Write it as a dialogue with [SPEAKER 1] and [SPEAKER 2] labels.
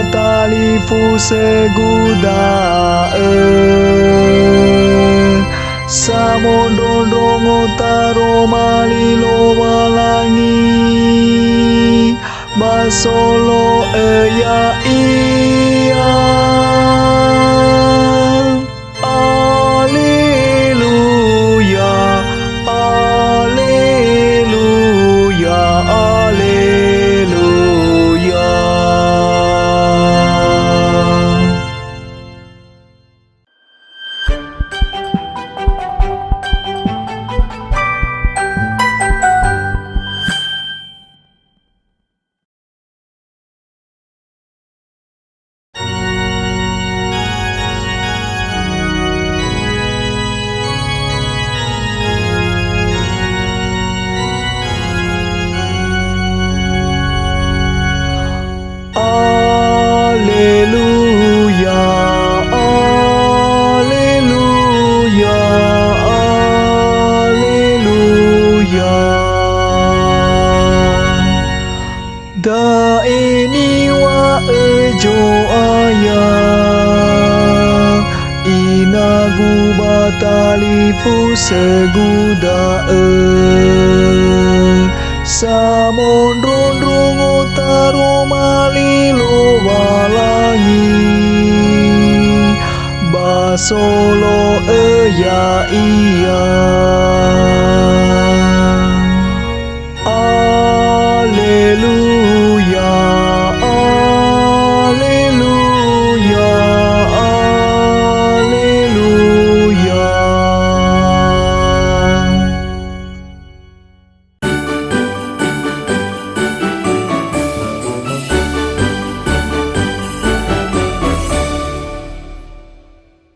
[SPEAKER 1] batali fuseguda samondondong utaro malilo walangi basolo ya iya. Alleluia, alleluia, alleluia. Alleluia, alleluia, alleluia. Da ini wa ejo ayah inagu batali fuseguda samondondong utaro malilo walangi basolo ya iya.